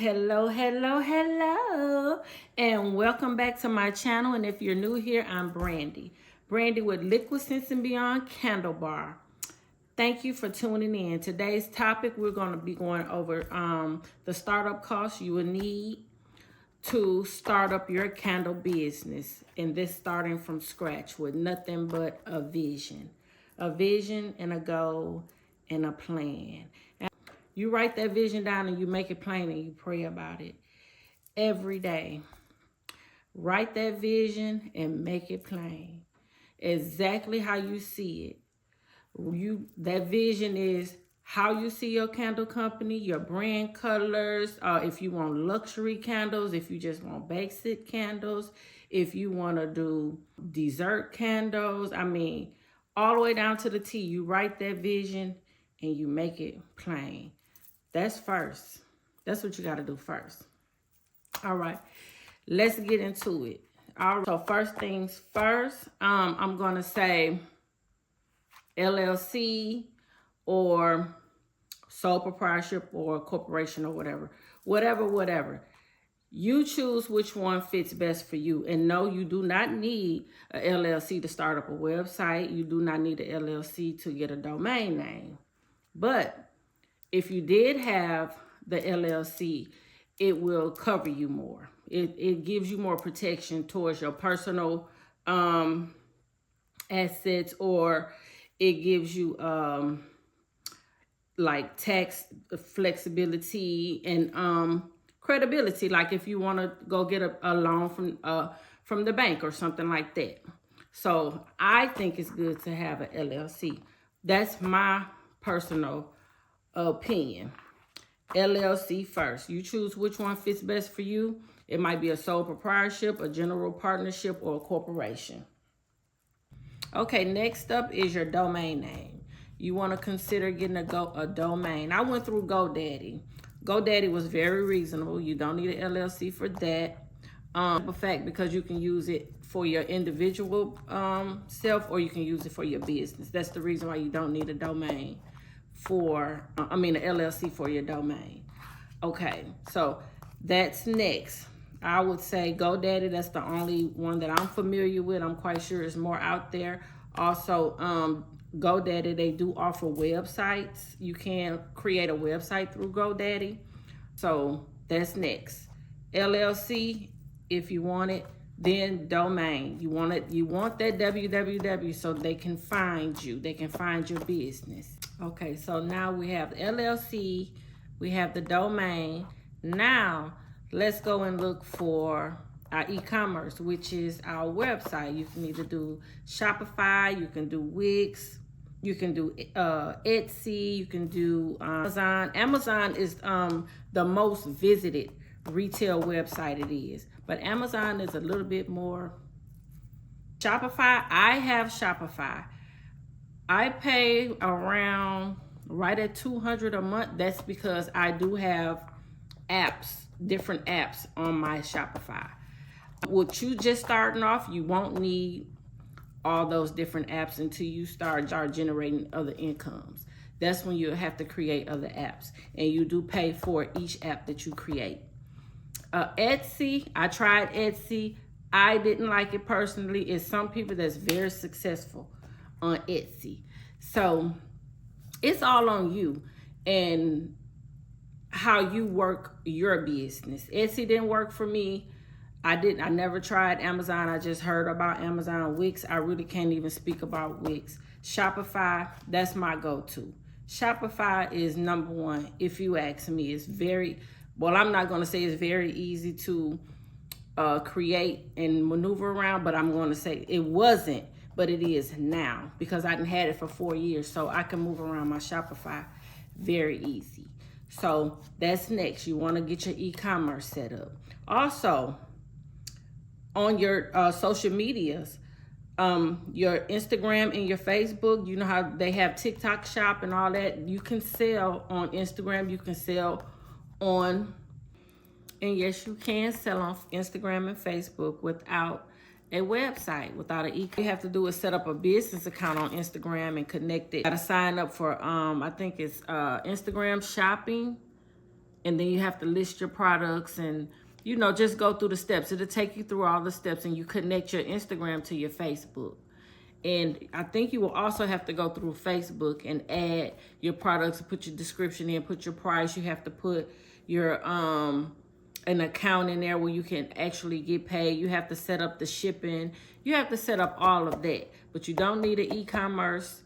Hello, and welcome back to my channel. And if you're new here, I'm Brandy with Liquid Sense and Beyond Candle Bar. Thank you for tuning in. Today's topic, we're going to be going over the startup costs you will need to start up your candle business, and this starting from scratch with nothing but a vision and a goal and a plan. You write that vision down and you make it plain and you pray about it every day. Write that vision and make it plain. Exactly how you see it. That vision is how you see your candle company, your brand colors, if you want luxury candles, if you just want basic candles, if you want to do dessert candles. I mean, all the way down to the T. You write that vision and you make it plain. That's first. That's what you got to do first. All right. Let's get into it. All right. So first things first, I'm going to say LLC or sole proprietorship or corporation or whatever. Whatever. You choose which one fits best for you. And no, you do not need a LLC to start up a website. You do not need a LLC to get a domain name. But if you did have the LLC, it will cover you more. It gives you more protection towards your personal assets, or it gives you like tax flexibility and credibility. Like if you want to go get a loan from the bank or something like that. So I think it's good to have an LLC. That's my personal opinion. LLC first. You choose which one fits best for you. It might be a sole proprietorship, a general partnership, or a corporation. Okay, next up is your domain name. You want to consider getting a domain. I went through GoDaddy. GoDaddy was very reasonable. You don't need an LLC for that. For fact, because you can use it for your individual self, or you can use it for your business. That's the reason why you don't need a domain an LLC for your domain. Okay, so that's next. I would say GoDaddy. That's the only one that I'm familiar with. I'm quite sure there's more out there. Also, GoDaddy, they do offer websites. You can create a website through GoDaddy. So that's next. LLC, if you want it. Then domain. You want that www so they can find you. They can find your business. Okay, so now we have the LLC, we have the domain. Now let's go and look for our e-commerce, which is our website. You can either do Shopify, you can do Wix, you can do Etsy, you can do Amazon. Amazon is the most visited retail website it is. But Amazon is a little bit more. Shopify, I have Shopify. I pay around right at $200 a month. That's because I do have different apps on my Shopify. With you just starting off, you won't need all those different apps until you start generating other incomes. That's when you have to create other apps, and you do pay for each app that you create. Etsy, I tried Etsy. I didn't like it personally. It's some people that's very successful on Etsy. So it's all on you and how you work your business. Etsy didn't work for me. I never tried Amazon. I just heard about Amazon. Wix, I really can't even speak about Wix. Shopify, that's my go-to. Shopify is number one. If you ask me, I'm not going to say it's very easy to create and maneuver around, but I'm going to say it wasn't, but it is now, because I had it for 4 years, so I can move around my Shopify very easy. So that's next. You want to get your e-commerce set up. Also, on your social medias, your Instagram and your Facebook, you know how they have TikTok shop and all that. You can sell on Instagram. You can sell on, and yes, you can sell on Instagram and Facebook without a website, without an you have to do is set up a business account on Instagram and connect it. You gotta sign up for I think it's Instagram shopping. and then you have to list your products and, you know, just go through the steps. It'll take you through all the steps, and you connect your Instagram to your Facebook. And I think you will also have to go through Facebook and add your products, put your description in, put your price. You have to put your an account in there where you can actually get paid. You have to set up the shipping. You have to set up all of that. But you don't need an e-commerce,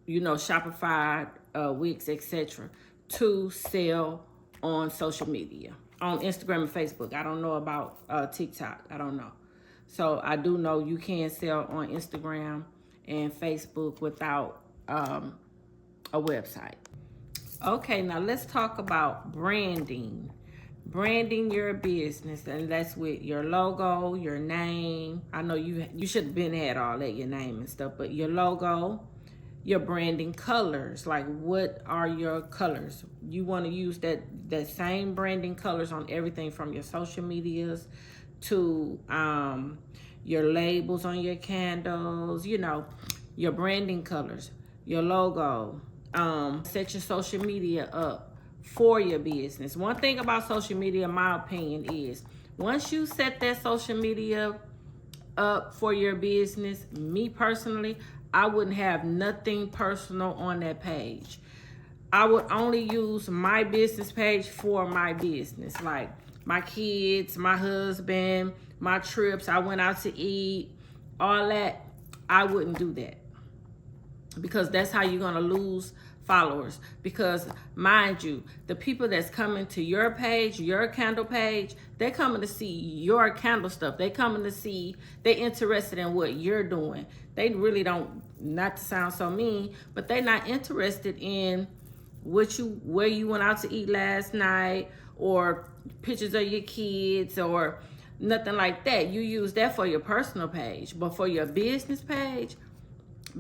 you know, Shopify, Wix, etc., to sell on social media, on Instagram and Facebook. I don't know about TikTok. I don't know. So I do know you can sell on Instagram and Facebook without a website. Okay, now let's talk about branding. Branding your business, and that's with your logo, your name. I know you should have been had all that, your name and stuff, but your logo, your branding colors. Like, what are your colors? You want to use that same branding colors on everything from your social medias to your labels on your candles, you know, your branding colors, your logo. Set your social media up for your business. One thing about social media, in my opinion, is once you set that social media up for your business, me personally, I wouldn't have nothing personal on that page. I would only use my business page for my business, like my kids, my husband, my trips, I went out to eat, all that. I wouldn't do that, because that's how you're gonna lose followers. Because mind you, the people that's coming to your page, your candle page, they're coming to see your candle stuff. They're coming to see, they're interested in what you're doing. They really don't, not to sound so mean, but they're not interested in where you went out to eat last night, or pictures of your kids, or nothing like that. You use that for your personal page, but for your business page,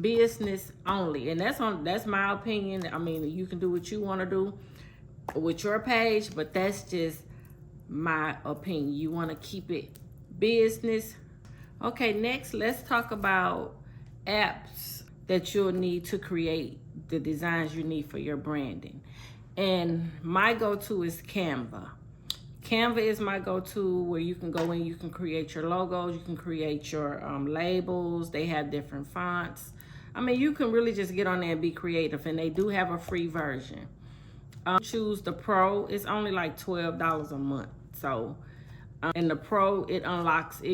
business only. And that's my opinion. I mean, you can do what you want to do with your page, but that's just my opinion. You want to keep it business. Okay, next let's talk about apps that you'll need to create the designs you need for your branding. And my go-to is Canva. Canva is my go-to, where you can go in, you can create your logos, you can create your labels. They have different fonts. I mean, you can really just get on there and be creative, and they do have a free version. Choose the Pro. It's only like $12 a month. So, and the Pro, it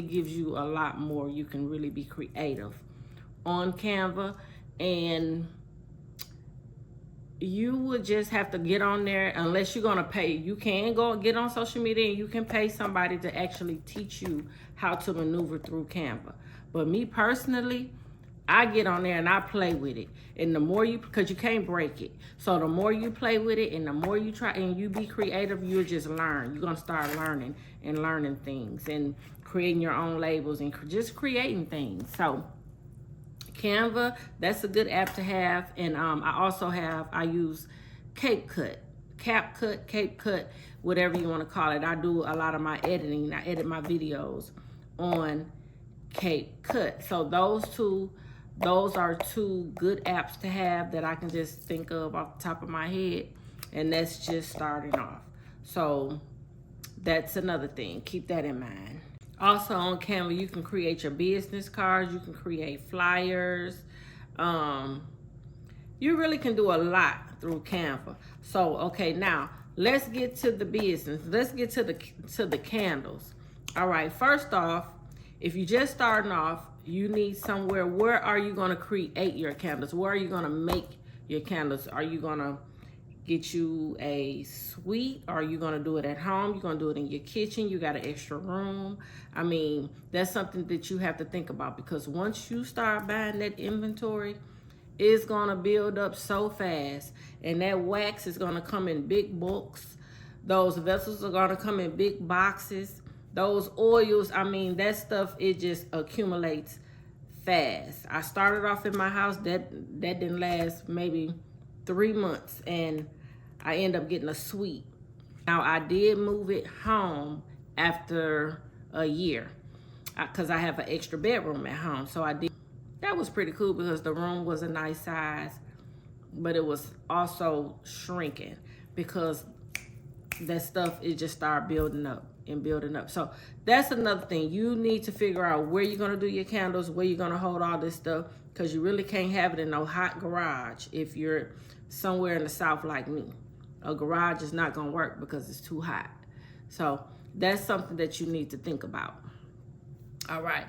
gives you a lot more. You can really be creative on Canva, and you would just have to get on there, unless you're gonna pay. You can go get on social media and you can pay somebody to actually teach you how to maneuver through Canva. But me personally, I get on there and I play with it. And the more because you can't break it. So the more you play with it and the more you try and you be creative, you'll just learn. You're gonna start learning things and creating your own labels and just creating things. So Canva, that's a good app to have. And I use CapCut, whatever you want to call it. I do a lot of my editing. I edit my videos on CapCut. So those are two good apps to have that I can just think of off the top of my head. And that's just starting off. So that's another thing. Keep that in mind. Also on Canva, you can create your business cards. You can create flyers. You really can do a lot through Canva. So, okay, now let's get to the business. Let's get to the candles. All right, first off, if you're just starting off, you need somewhere. Where are you going to create your candles? Where are you going to make your candles? Are you going to get you a suite? Or are you going to do it at home? You're going to do it in your kitchen. You got an extra room. I mean, that's something that you have to think about, because once you start buying that inventory, it's going to build up so fast. And that wax is going to come in big bulks. Those vessels are going to come in big boxes. Those oils, I mean, that stuff, it just accumulates fast. I started off in my house. That didn't last maybe 3 months, and I ended up getting a suite. Now, I did move it home after a year, because I have an extra bedroom at home. So I did. That was pretty cool, because the room was a nice size, but it was also shrinking, because that stuff, it just start building up and building up. So that's another thing. You need to figure out where you're going to do your candles, where you're going to hold all this stuff, because you really can't have it in no hot garage if you're somewhere in the South like me. A garage is not going to work because it's too hot. So that's something that you need to think about. All right.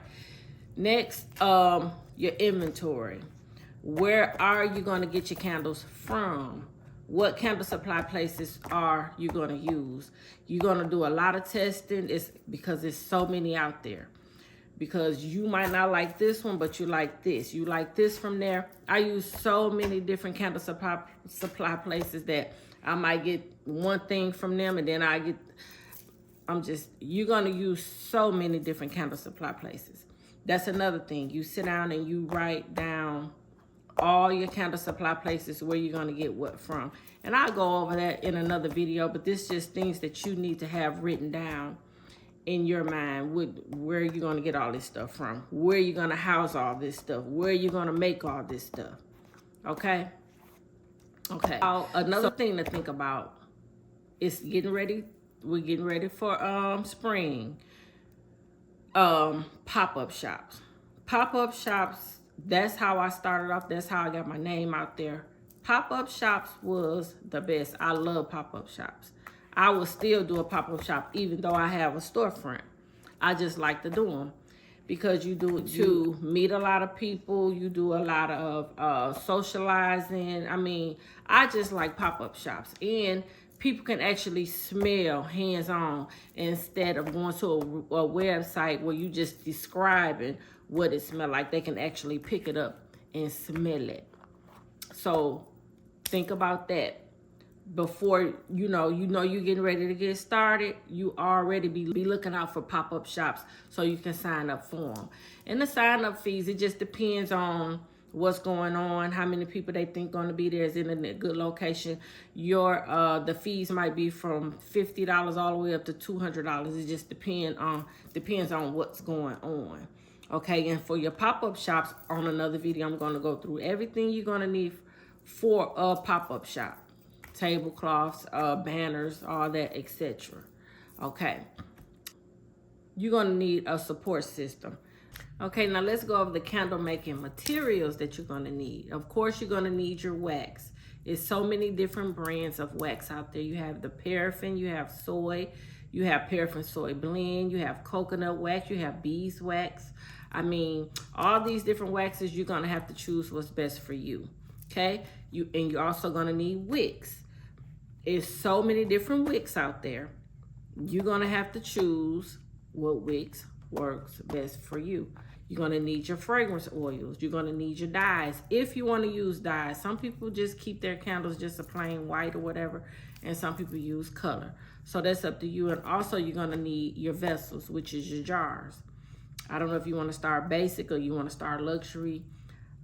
Next, your inventory. Where are you going to get your candles from? What candle supply places are you going to use? You're going to do a lot of testing. It's because there's so many out there. Because you might not like this one, but you like this. You like this from there. I use so many different candle supply places that I might get one thing from them, and then you're going to use so many different candle supply places. That's another thing. You sit down and you write down all your candle supply places where you're going to get what from. And I'll go over that in another video, but this is just things that you need to have written down in your mind, where you're going to get all this stuff from, where you're going to house all this stuff, where you're going to make all this stuff. Okay? Okay. Another thing to think about is we're getting ready for spring. Pop-up shops. Pop-up shops, that's how I started off. That's how I got my name out there. Pop-up shops was the best. I love pop-up shops. I will still do a pop-up shop even though I have a storefront. I just like to do them because you do it to meet a lot of people. You do a lot of socializing. I mean, I just like pop-up shops. And people can actually smell hands-on instead of going to a website where you just describing what it smells like. They can actually pick it up and smell it. So think about that. Before you know you're getting ready to get started, you already be looking out for pop-up shops so you can sign up for them. And the sign-up fees, it just depends on what's going on, how many people they think going to be there, is in a good location. The fees might be from $50 all the way up to $200. It just depends on what's going on. Okay, and for your pop-up shops, on another video, I'm going to go through everything you're going to need for a pop-up shop. Tablecloths, banners, all that, etc. Okay. You're going to need a support system. Okay, now let's go over the candle making materials that you're going to need. Of course, you're going to need your wax. There's so many different brands of wax out there. You have the paraffin, you have soy, you have paraffin soy blend, you have coconut wax, you have beeswax. I mean, all these different waxes, you're going to have to choose what's best for you. Okay? You're also going to need wicks. There's so many different wicks out there. You're going to have to choose what wicks works best for you. You're going to need your fragrance oils. You're going to need your dyes. If you want to use dyes, some people just keep their candles just a plain white or whatever, and some people use color. So that's up to you. And also you're going to need your vessels, which is your jars. I don't know if you want to start basic or you want to start luxury.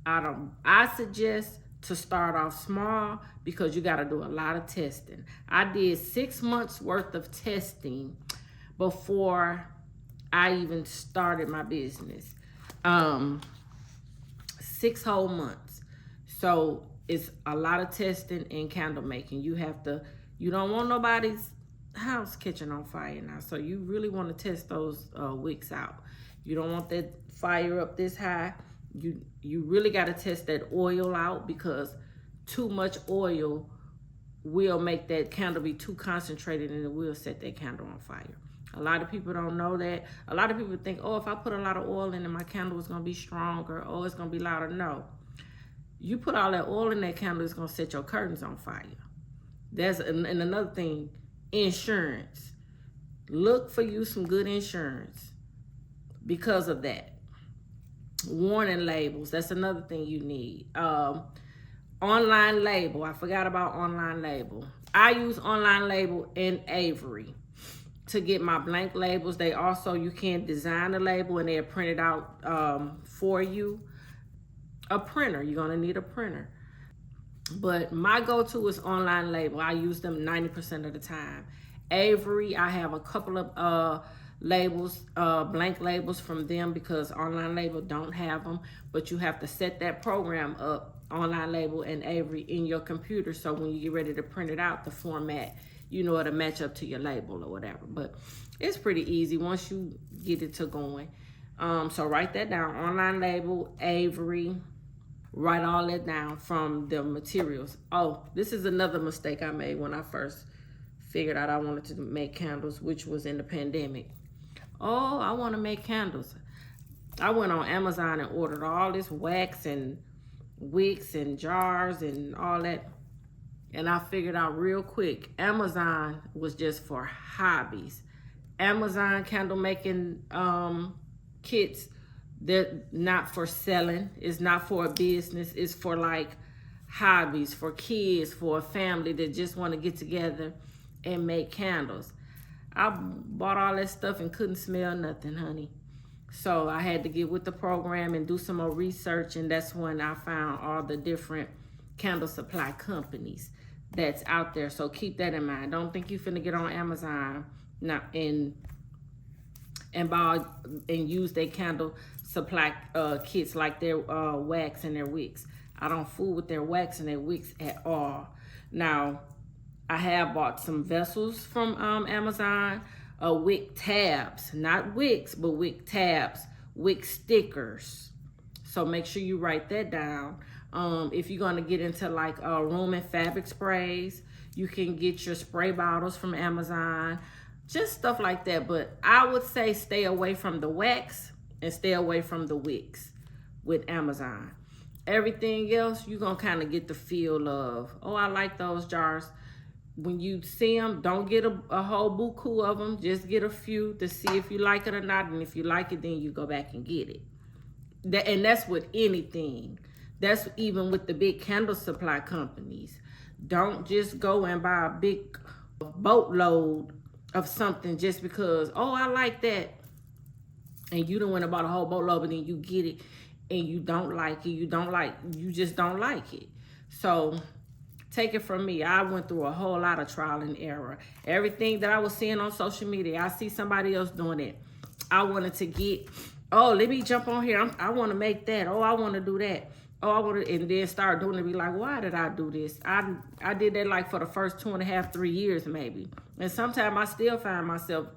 I suggest to start off small because you got to do a lot of testing. I did 6 months worth of testing before I even started my business. 6 whole months. So it's a lot of testing and candle making. You don't want nobody's house catching on fire now. So you really want to test those wicks out. You don't want that fire up this high. You really got to test that oil out, because too much oil will make that candle be too concentrated and it will set that candle on fire. A lot of people don't know that. A lot of people think, oh, if I put a lot of oil in it, my candle is going to be stronger. Oh, it's going to be louder. No. You put all that oil in that candle, it's going to set your curtains on fire. And another thing, insurance. Look for you some good insurance because of that. Warning labels, that's another thing you need. Online label, I forgot about online label. I use online label in Avery to get my blank labels. You can design a label and they'll print it out for you. A printer, you're gonna need a printer. But my go-to is online label. I use them 90% of the time. Avery, I have a couple of labels, blank labels from them, because online label don't have them, but you have to set that program up, online label and Avery, in your computer, so when you get ready to print it out, the format you know, it'll match up to your label or whatever. But it's pretty easy once you get it to going. So write that down. Online label, Avery. Write all that down from the materials. Oh, this is another mistake I made when I first figured out I wanted to make candles, which was in the pandemic. Oh, I want to make candles. I went on Amazon and ordered all this wax and wicks and jars and all that. And I figured out real quick, Amazon was just for hobbies. Amazon candle making kits, they're not for selling. It's not for a business. It's for like hobbies, for kids, for a family that just want to get together and make candles. I bought all that stuff and couldn't smell nothing, honey. So I had to get with the program and do some more research, and that's when I found all the different candle supply companies that's out there. So keep that in mind. Don't think you finna get on Amazon now and buy and use their candle supply kits like their wax and their wicks. I don't fool with their wax and their wicks at all. Now, I have bought some vessels from Amazon, wick tabs, not wicks, but wick tabs, wick stickers. So make sure you write that down. If you're gonna get into like room and fabric sprays, you can get your spray bottles from Amazon, just stuff like that. But I would say stay away from the wax and stay away from the wicks with Amazon. Everything else, you're gonna kind of get the feel of, oh, I like those jars. When you see them, don't get a whole buku of them. Just get a few to see if you like it or not. And if you like it, then you go back and get it. And that's with anything. That's even with the big candle supply companies. Don't just go and buy a big boatload of something just because, oh, I like that. And you don't want to buy a whole boatload, but then you get it and you don't like it. You just don't like it. So take it from me. I went through a whole lot of trial and error. Everything that I was seeing on social media, I see somebody else doing it. I wanted to get, oh, let me jump on here. I want to make that. Oh, I want to do that. Oh, I want to, and then start doing it. Be like, why did I do this? I did that like for the first 2.5, 3 years maybe. And sometimes I still find myself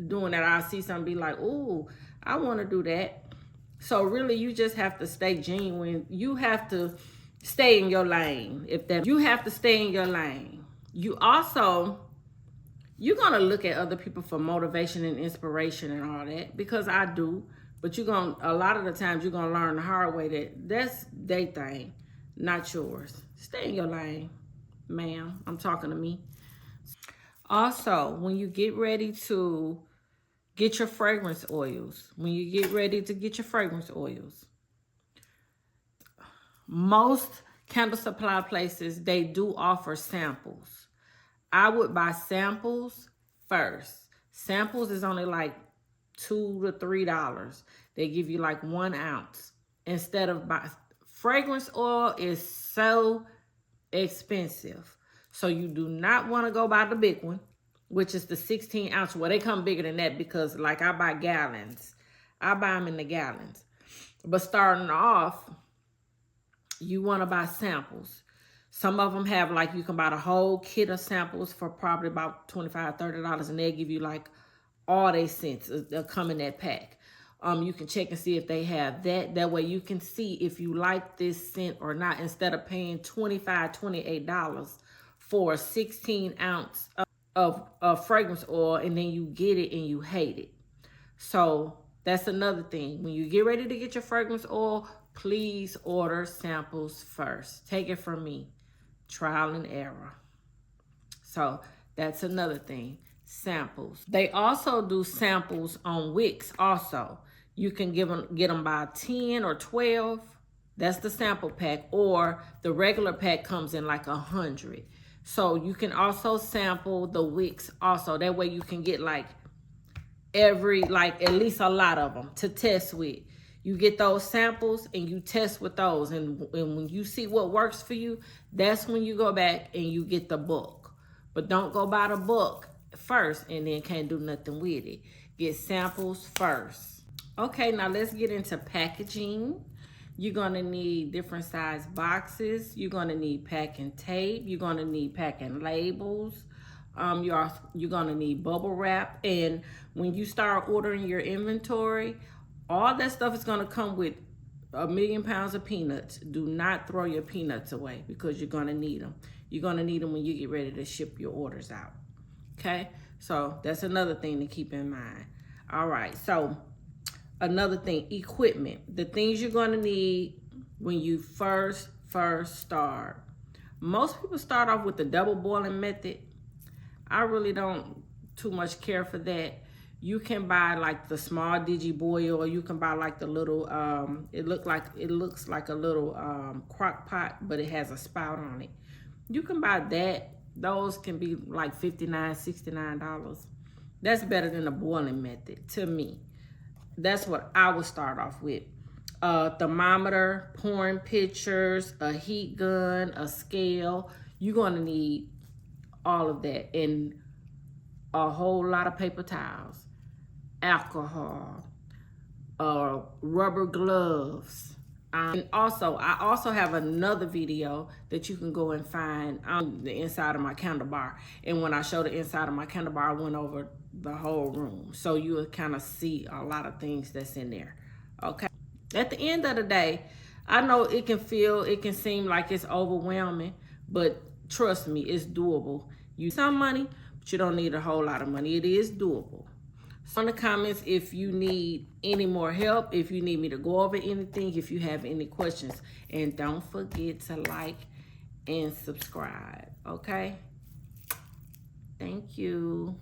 doing that. I see something, be like, ooh, I want to do that. So really, you just have to stay genuine. You have to stay in your lane. You have to stay in your lane. You're gonna look at other people for motivation and inspiration and all that, because I do. But a lot of the times you're gonna learn the hard way that that's their thing, not yours. Stay in your lane, ma'am. I'm talking to me. Also, when you get ready to get your fragrance oils, most candle supply places, they do offer samples. I would buy samples first. Samples is only like $2 to $3. They give you like 1 ounce instead of fragrance oil is so expensive. So you do not want to go buy the big one, which is the 16 ounce. Well, they come bigger than that because like I buy gallons. I buy them in the gallons. But starting off, you want to buy samples. Some of them have like, you can buy the whole kit of samples for probably about $25, $30, and they give you like all they scents. They'll come in that pack. You can check and see if they have that. That way you can see if you like this scent or not, instead of paying $25, $28 for a 16 ounce of fragrance oil, and then you get it and you hate it. So that's another thing. When you get ready to get your fragrance oil, please order samples first. Take it from me. Trial and error. So that's another thing. Samples. They also do samples on wicks also. You can get them by 10 or 12. That's the sample pack. Or the regular pack comes in like 100. So you can also sample the wicks also. That way you can get like at least a lot of them to test with. You get those samples and you test with those. And when you see what works for you, that's when you go back and you get the book. But don't go buy the book first and then can't do nothing with it. Get samples first. Okay, now let's get into packaging. You're gonna need different size boxes. You're gonna need packing tape. You're gonna need packing labels. you're gonna need bubble wrap. And when you start ordering your inventory, all that stuff is gonna come with 1,000,000 pounds of peanuts. Do not throw your peanuts away because you're gonna need them. You're gonna need them when you get ready to ship your orders out. Okay, so that's another thing to keep in mind. All right, so another thing, equipment. The things you're gonna need when you first start. Most people start off with the double boiling method. I really don't too much care for that. You can buy like the small Digiboil, or you can buy like the little it looks like a little crock pot, but it has a spout on it. You can buy that. Those can be like $59, $69. That's better than the boiling method to me. That's what I would start off with. Thermometer, pouring pitchers, a heat gun, a scale. You're gonna need all of that, and a whole lot of paper towels, alcohol, rubber gloves. And also, I also have another video that you can go and find on the inside of my candle bar. And when I show the inside of my candle bar, I went over the whole room. So you will kind of see a lot of things that's in there, okay? At the end of the day, I know it can seem like it's overwhelming, but trust me, it's doable. You need some money, but you don't need a whole lot of money. It is doable. So in the comments if you need any more help, if you need me to go over anything, if you have any questions. And don't forget to like and subscribe, okay? Thank you.